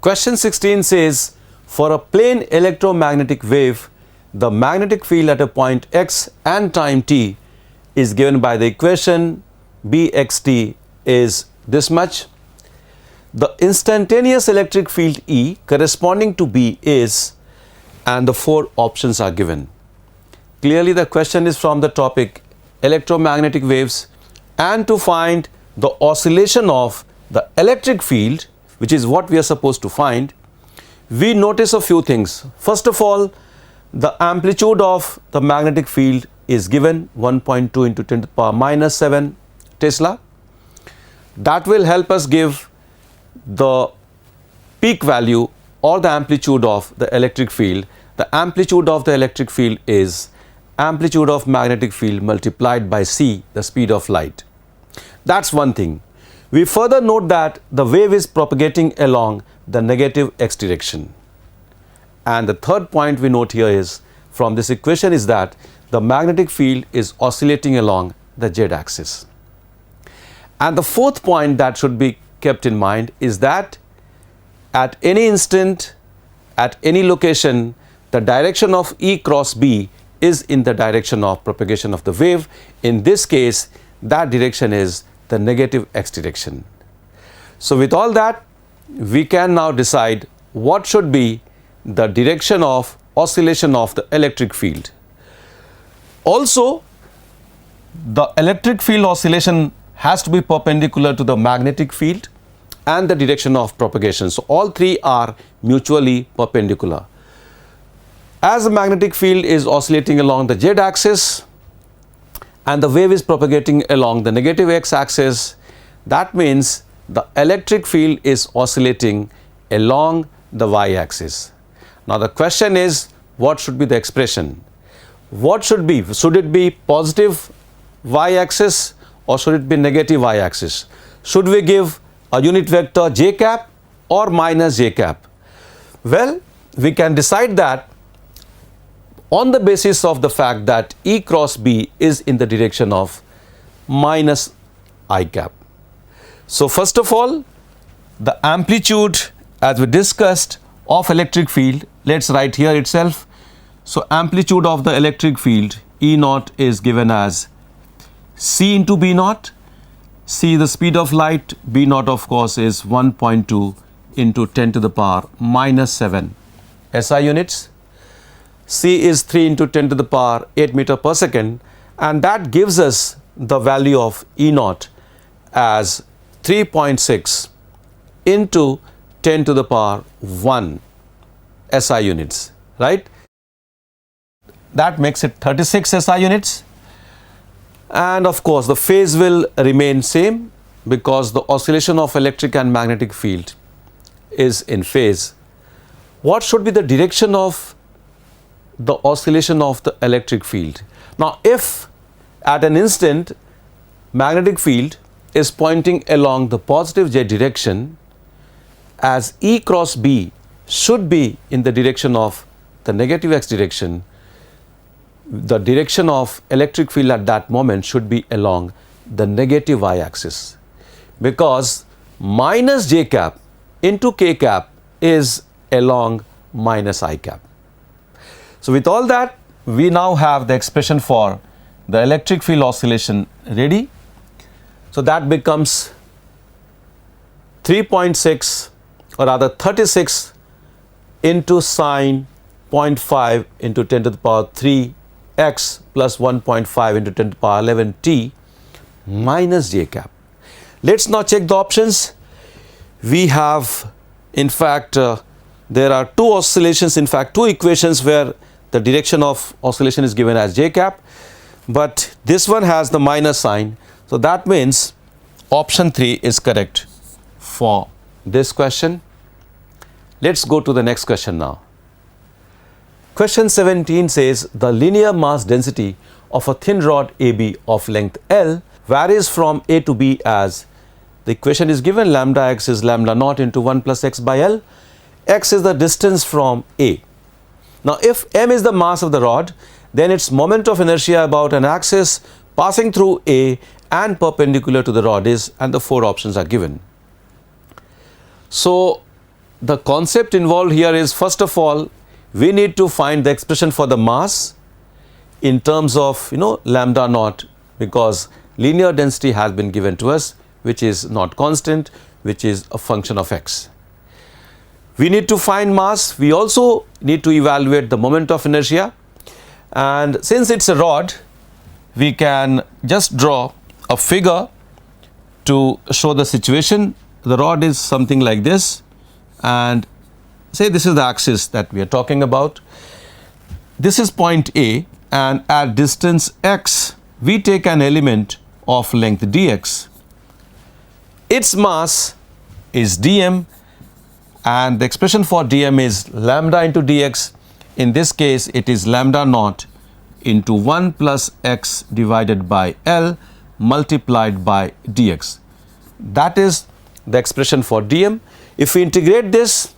Question 16 says, for a plane electromagnetic wave, the magnetic field at a point x and time t is given by the equation Bxt is this much. The instantaneous electric field E corresponding to B is, and the four options are given. Clearly the question is from the topic electromagnetic waves, and to find the oscillation of the electric field, which is what we are supposed to find, we notice a few things. First of all, the amplitude of the magnetic field is given 1.2 into 10 to the power minus 7 Tesla. That will help us give the peak value or the amplitude of the electric field. The amplitude of the electric field is amplitude of magnetic field multiplied by c, the speed of light. That's one thing. We further note that the wave is propagating along the negative x direction. And the third point we note here is, from this equation, is that the magnetic field is oscillating along the z axis. And the fourth point that should be kept in mind is that at any instant, at any location, the direction of E cross B is in the direction of propagation of the wave. In this case, that direction is the negative x direction. So with all that, we can now decide what should be the direction of oscillation of the electric field. Also, the electric field oscillation has to be perpendicular to the magnetic field and the direction of propagation. So all three are mutually perpendicular. As the magnetic field is oscillating along the z axis and the wave is propagating along the negative x axis, that means the electric field is oscillating along the y axis. Now the question is, what should be the expression? What should be? Should it be positive y axis or should it be negative y axis? Should we give a unit vector j cap or minus j cap? Well, we can decide that on the basis of the fact that E cross B is in the direction of minus I cap. So first of all, the amplitude, as we discussed, of electric field, let's write here itself. So amplitude of the electric field E naught is given as c into B naught. C, the speed of light, B naught of course is 1.2 into 10 to the power minus 7 SI units. C is 3 into 10 to the power 8 meter per second, and that gives us the value of E naught as 3.6 into 10 to the power 1 SI units, right? That makes it 36 SI units. And of course, the phase will remain same because the oscillation of electric and magnetic field is in phase. What should be the direction of the oscillation of the electric field? Now, if at an instant magnetic field is pointing along the positive z direction, as E cross B should be in the direction of the negative x direction, the direction of electric field at that moment should be along the negative y axis, because minus j cap into k cap is along minus I cap. So with all that, we now have the expression for the electric field oscillation ready. So that becomes 3.6 or rather 36 into sine 0.5 into 10 to the power 3 x plus 1.5 into 10 to the power 11 t minus j cap. Let's now check the options. We have, in fact, there are two oscillations, in fact two equations where the direction of oscillation is given as j cap, but this one has the minus sign. So that means option 3 is correct for this question. Let's go to the next question now. Question 17 says the linear mass density of a thin rod AB of length L varies from A to B as the equation is given: lambda x is lambda naught into 1 plus x by L. X is the distance from A. Now if m is the mass of the rod, then its moment of inertia about an axis passing through A and perpendicular to the rod is, and the four options are given. So the concept involved here is, first of all, we need to find the expression for the mass in terms of lambda naught, because linear density has been given to us, which is not constant, which is a function of x. We need to find mass. We also need to evaluate the moment of inertia, and since it's a rod, we can just draw a figure to show the situation. The rod is something like this, and say this is the axis that we are talking about. This is point A, and at distance x, we take an element of length dx. Its mass is dm, and the expression for dm is lambda into dx. In this case, it is lambda naught into 1 plus x divided by L multiplied by dx. That is the expression for dm. If we integrate this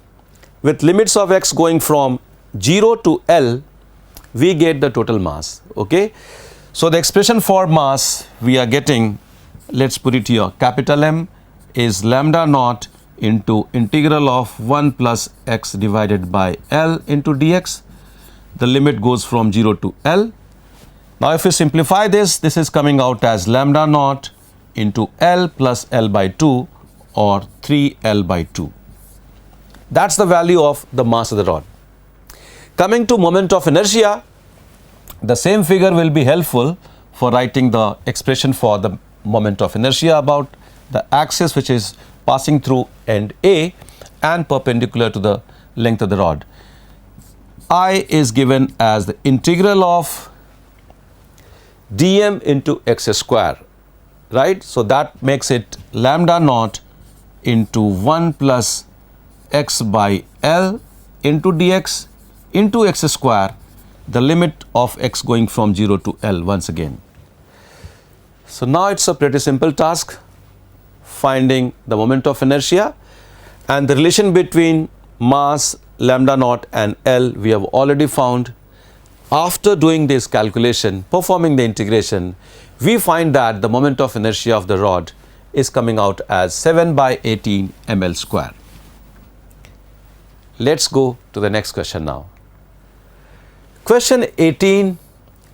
with limits of x going from 0 to L, we get the total mass. Okay, so the expression for mass we are getting, let's put it here, capital M is lambda naught into integral of 1 plus x divided by L into dx. The limit goes from 0 to L. Now if we simplify this, this is coming out as lambda naught into L plus L by 2, or 3L by 2. That's the value of the mass of the rod. Coming to moment of inertia, the same figure will be helpful for writing the expression for the moment of inertia about the axis which is passing through end A and perpendicular to the length of the rod. I is given as the integral of dm into x square, right? So that makes it lambda naught into 1 plus x by L into dx into x square, the limit of x going from 0 to L once again. So now it's a pretty simple task, finding the moment of inertia, and the relation between mass, lambda naught and L we have already found. After doing this calculation, performing the integration, we find that the moment of inertia of the rod is coming out as 7 by 18 ml square. Let's go to the next question now. Question 18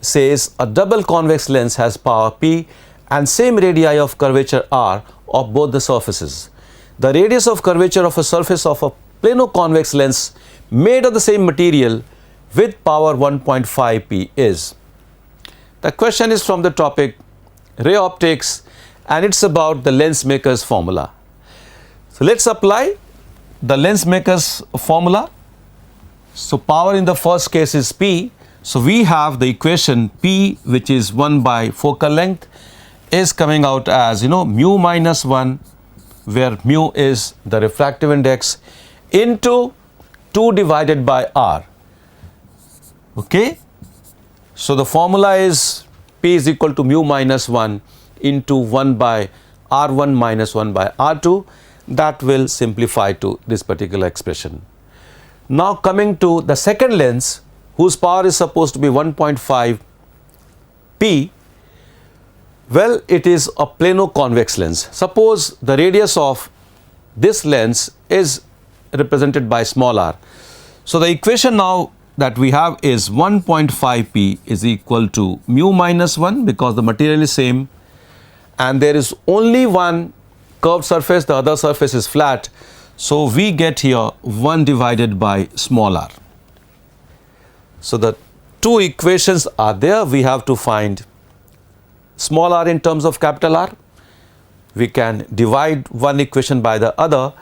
says a double convex lens has power P and same radii of curvature R of both the surfaces. The radius of curvature of a surface of a plano-convex lens made of the same material with power 1.5 P is. The question is from the topic ray optics, and it's about the lens maker's formula. So let's apply the lens maker's formula. So power in the first case is P. So we have the equation P, which is 1 by focal length, is coming out as mu minus 1, where mu is the refractive index, into 2 divided by R. Okay, so the formula is P is equal to mu minus 1 into 1 by R1 minus 1 by R2. That will simplify to this particular expression. Now coming to the second lens, whose power is supposed to be 1.5 P. Well, it is a plano-convex lens. Suppose the radius of this lens is represented by small r. So the equation now that we have is 1.5 P is equal to mu minus 1, because the material is same and there is only one curved surface, the other surface is flat. So we get here 1 divided by small r. So the two equations are there. We have to find small r in terms of capital R. We can divide one equation by the other,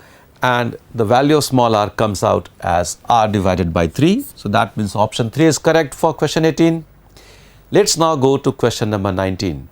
and the value of small r comes out as r divided by 3. So that means option 3 is correct for question 18. Let's now go to question number 19.